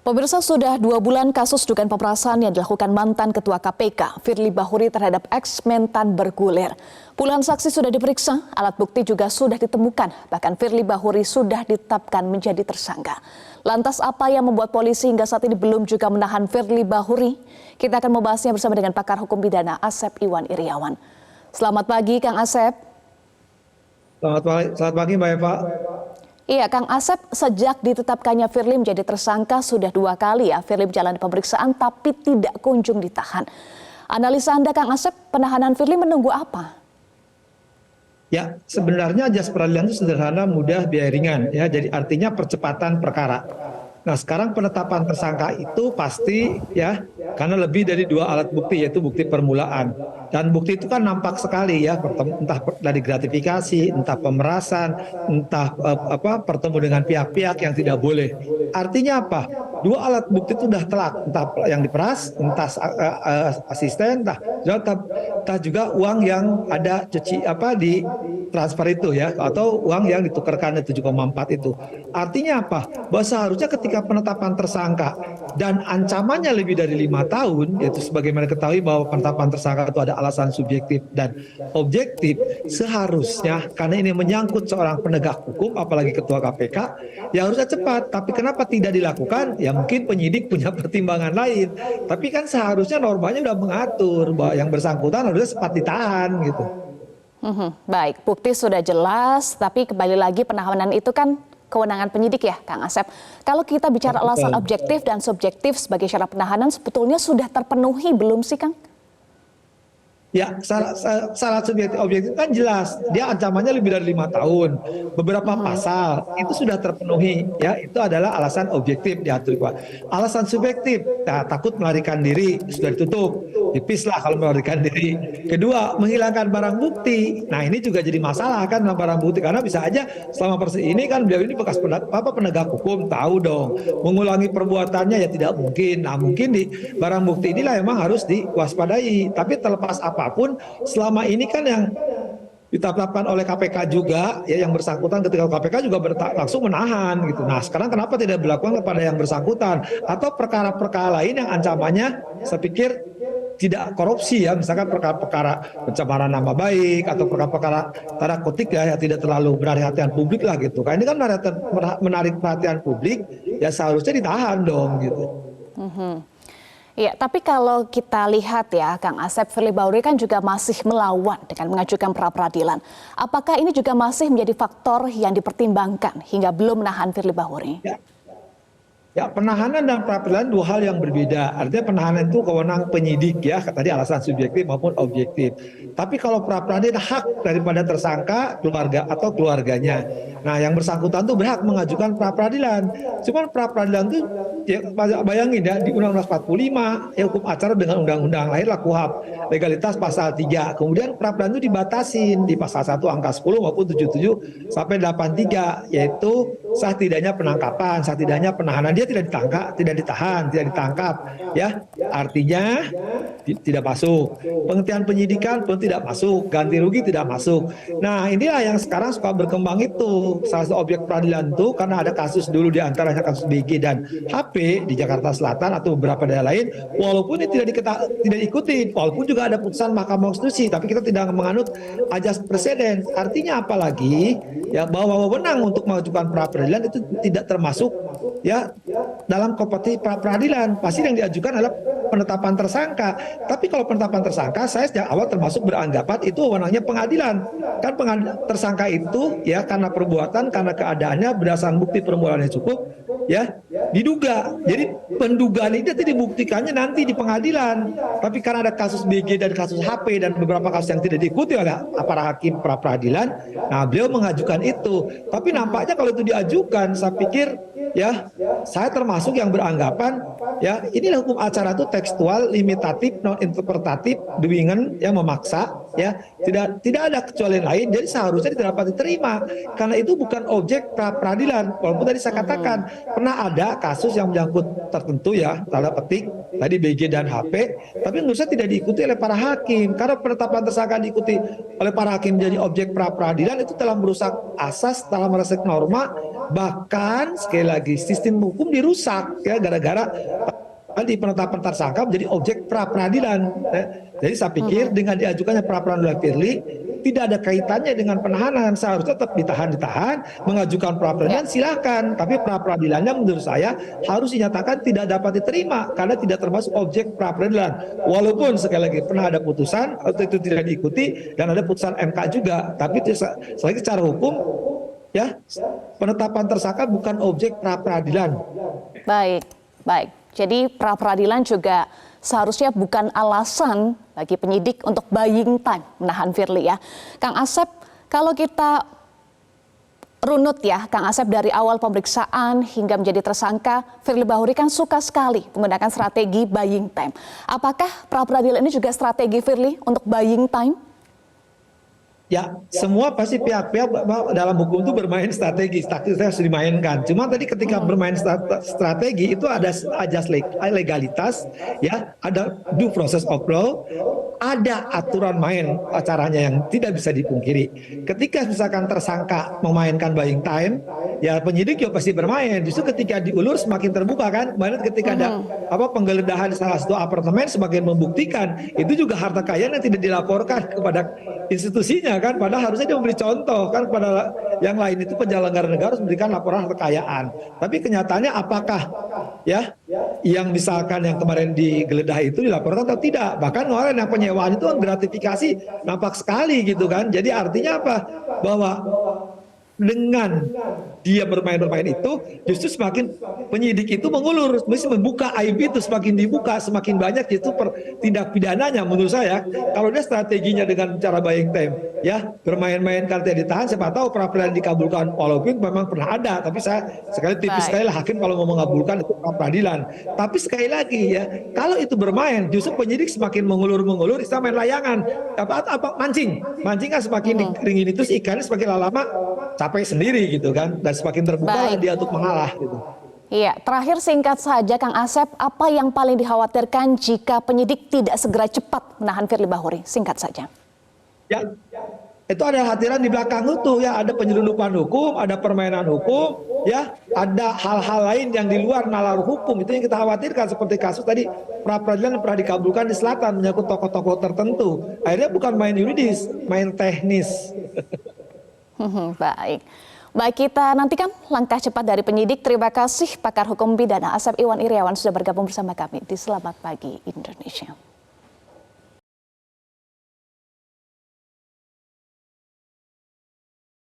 Pemirsa, sudah 2 bulan kasus dugaan pemerasan yang dilakukan mantan Ketua KPK, Firly Bahuri terhadap ex-mentan bergulir. Puluhan saksi sudah diperiksa, alat bukti juga sudah ditemukan, bahkan Firly Bahuri sudah ditetapkan menjadi tersangka. Lantas apa yang membuat polisi hingga saat ini belum juga menahan Firly Bahuri? Kita akan membahasnya bersama dengan pakar hukum pidana Asep Iwan Iriawan. Selamat pagi Kang Asep. Selamat pagi Mbak Eva. Iya, Kang Asep, sejak ditetapkannya Firly menjadi tersangka sudah 2 kali ya Firly menjalani pemeriksaan tapi tidak kunjung ditahan. Analisa Anda, Kang Asep, penahanan Firly menunggu apa? Ya, sebenarnya ajas peradilan itu sederhana, mudah, biaya ringan. Ya, jadi artinya percepatan perkara. Nah, sekarang penetapan tersangka itu pasti ya karena lebih dari 2 alat bukti, yaitu bukti permulaan. Dan bukti itu kan nampak sekali ya, entah dari gratifikasi, entah pemerasan, entah bertemu dengan pihak-pihak yang tidak boleh. Artinya apa? 2 alat bukti itu sudah telak, entah yang diperas, entah asisten, entah juga uang yang ada di transfer itu ya, atau uang yang ditukarkan 7,4 itu. Artinya apa? Bahwa seharusnya ketika penetapan tersangka dan ancamannya lebih dari 5 tahun, yaitu sebagaimana ketahui bahwa penetapan tersangka itu ada alasan subjektif dan objektif, seharusnya karena ini menyangkut seorang penegak hukum, apalagi ketua KPK, ya harusnya cepat. Tapi kenapa tidak dilakukan? Ya mungkin penyidik punya pertimbangan lain. Tapi kan seharusnya normanya sudah mengatur bahwa yang bersangkutan harusnya cepat ditahan gitu. Baik, bukti sudah jelas, tapi kembali lagi penahanan itu kan kewenangan penyidik ya, Kang Asep. Kalau kita bicara alasan objektif dan subjektif sebagai syarat penahanan, sebetulnya sudah terpenuhi belum sih, Kang? Ya, syarat subjektif objektif kan jelas, dia ancamannya lebih dari 5 tahun. Beberapa pasal itu sudah terpenuhi, ya itu adalah alasan objektif diatur. Alasan subjektif, ya, takut melarikan diri sudah ditutup, tipis lah kalau melarikan diri. Kedua, menghilangkan barang bukti. Nah ini juga jadi masalah kan barang bukti, karena bisa aja selama proses ini kan beliau ini bekas penegak hukum, tahu dong mengulangi perbuatannya ya tidak mungkin. Nah mungkin di barang bukti inilah memang harus diwaspadai. Tapi terlepas apapun, selama ini kan yang ditetapkan oleh KPK juga, ya yang bersangkutan ketika KPK juga langsung menahan gitu. Nah sekarang kenapa tidak dilakukan kepada yang bersangkutan atau perkara-perkara lain yang ancamannya saya pikir tidak korupsi ya, misalkan perkara-perkara pencemaran nama baik atau perkara-perkara tanda kutip ya tidak terlalu menarik perhatian publik lah gitu. Karena ini kan menarik perhatian publik, ya seharusnya ditahan dong gitu. Iya, tapi kalau kita lihat ya, Kang Asep, Firly Bahuri kan juga masih melawan dengan mengajukan pra-peradilan. Apakah ini juga masih menjadi faktor yang dipertimbangkan hingga belum menahan Firly Bahuri? Ya, penahanan dan pra-peradilan 2 hal yang berbeda. Artinya penahanan itu kewenangan penyidik ya, tadi alasan subjektif maupun objektif. Tapi kalau pra-peradilan hak daripada tersangka, keluarga atau keluarganya. Nah, yang bersangkutan itu berhak mengajukan pra-peradilan. Cuman pra-peradilan itu ya, bayangin ya di Undang-Undang 45 ya hukum acara dengan undang-undang lahirlah KUHP, legalitas pasal 3. Kemudian pra-peradilan itu dibatasin di pasal 1 angka 10 maupun 77 sampai 83, yaitu sah tidaknya penangkapan, sah tidaknya penahanan. Dia tidak ditahan, tidak ditangkap, ya artinya tidak masuk. Penghentian penyidikan pun tidak masuk, ganti rugi tidak masuk. Nah inilah yang sekarang suka berkembang itu. Salah satu objek peradilan itu karena ada kasus dulu di antaranya kasus BG dan HP di Jakarta Selatan atau beberapa daerah lain, walaupun ini tidak diikuti, walaupun juga ada putusan Mahkamah Konstitusi, tapi kita tidak menganut ajas preseden. Artinya apalagi ya bahwa wewenang untuk mengajukan pra peradilan itu tidak termasuk ya dalam kompetisi pra peradilan. Pasti yang diajukan adalah penetapan tersangka. Tapi kalau penetapan tersangka, saya sejak awal termasuk beranggapan itu wewenangnya pengadilan. Kan tersangka itu ya karena perbuatan, karena keadaannya berdasarkan bukti permulaan yang cukup, ya diduga. Jadi pendugaan ini tidak dibuktikannya nanti di pengadilan. Tapi karena ada kasus BG dan kasus HP dan beberapa kasus yang tidak diikuti oleh para hakim pra peradilan, nah beliau mengajukan itu. Tapi nampaknya kalau itu diajukan, saya pikir ya saya termasuk yang beranggapan ya inilah hukum acara itu tekstual, limitatif, non interpretatif, duwingen yang memaksa, ya tidak ada kecuali lain. Jadi seharusnya tidak dapat diterima karena itu bukan objek pra peradilan. Walaupun tadi saya katakan pernah ada kasus yang menyangkut tertentu ya tanda petik tadi BG dan HP, tapi menurut saya tidak diikuti oleh para hakim karena penetapan tersangka diikuti oleh para hakim jadi objek pra peradilan itu telah merusak asas, telah merusak norma bahkan sekali lagi sistem hukum dirusak ya gara-gara di penetapan tersangka menjadi objek pra peradilan. Jadi saya pikir dengan diajukannya pra peradilan Firly tidak ada kaitannya dengan penahanan. Seharusnya tetap ditahan, mengajukan pra peradilan silakan. Tapi pra peradilannya menurut saya harus dinyatakan tidak dapat diterima karena tidak termasuk objek pra peradilan. Walaupun sekali lagi pernah ada putusan atau itu tidak diikuti dan ada putusan MK juga. Tapi selagi secara hukum ya penetapan tersangka bukan objek pra peradilan. Baik, baik. Jadi pra peradilan juga seharusnya bukan alasan bagi penyidik untuk buying time menahan Firly ya. Kang Asep, kalau kita runut ya, Kang Asep dari awal pemeriksaan hingga menjadi tersangka, Firly Bahuri kan suka sekali menggunakan strategi buying time. Apakah pra peradilan ini juga strategi Firly untuk buying time? Ya, semua pasti pihak-pihak dalam hukum itu bermain strategi harus dimainkan. Cuma tadi ketika bermain strategi itu ada ajas legalitas, ya, ada due process of law, ada aturan main acaranya yang tidak bisa dipungkiri. Ketika misalkan tersangka memainkan buying time, ya penyidik juga pasti bermain. Justru ketika diulur semakin terbuka kan. Kemarin ketika ada penggeledahan salah satu apartemen semakin membuktikan itu juga harta kekayaan yang tidak dilaporkan kepada institusinya kan, padahal harusnya dia memberi contoh kan kepada yang lain. Itu penyelenggara negara harus memberikan laporan kekayaan. Tapi kenyataannya apakah ya yang misalkan yang kemarin digeledah itu dilaporkan atau tidak? Bahkan orang yang penyewaan itu gratifikasi nampak sekali gitu kan. Jadi artinya apa? Bahwa dengan dia bermain-bermain itu justru semakin penyidik itu mengulur, mesti membuka aib itu semakin dibuka, semakin banyak itu tindak pidananya menurut saya. Kalau dia strateginya dengan cara buying time, ya bermain-main kalau tidak ditahan, siapa tahu pra peradilan dikabulkan, walaupun memang pernah ada, tapi saya sekali tipis sekali lah hakim kalau mau mengabulkan itu pra peradilan. Tapi sekali lagi ya, kalau itu bermain, justru penyidik semakin mengulur, bisa main layangan, mancing kan semakin dikeringin itu ikannya semakin lama capek sendiri gitu kan, dan semakin terbuka dia untuk mengalah gitu. Iya, terakhir singkat saja Kang Asep, apa yang paling dikhawatirkan jika penyidik tidak segera cepat menahan Firly Bahuri? Singkat saja. Ya, itu ada hatiran di belakang itu ya, ada penyelundupan hukum, ada permainan hukum, ya, ada hal-hal lain yang di luar nalar hukum. Itu yang kita khawatirkan, seperti kasus tadi pra peradilan yang pernah dikabulkan di selatan menyangkut tokoh-tokoh tertentu. Akhirnya bukan main yuridis, main teknis. Baik. Baik, kita nantikan langkah cepat dari penyidik. Terima kasih pakar hukum pidana Asep Iwan Iriawan sudah bergabung bersama kami di Selamat Pagi Indonesia.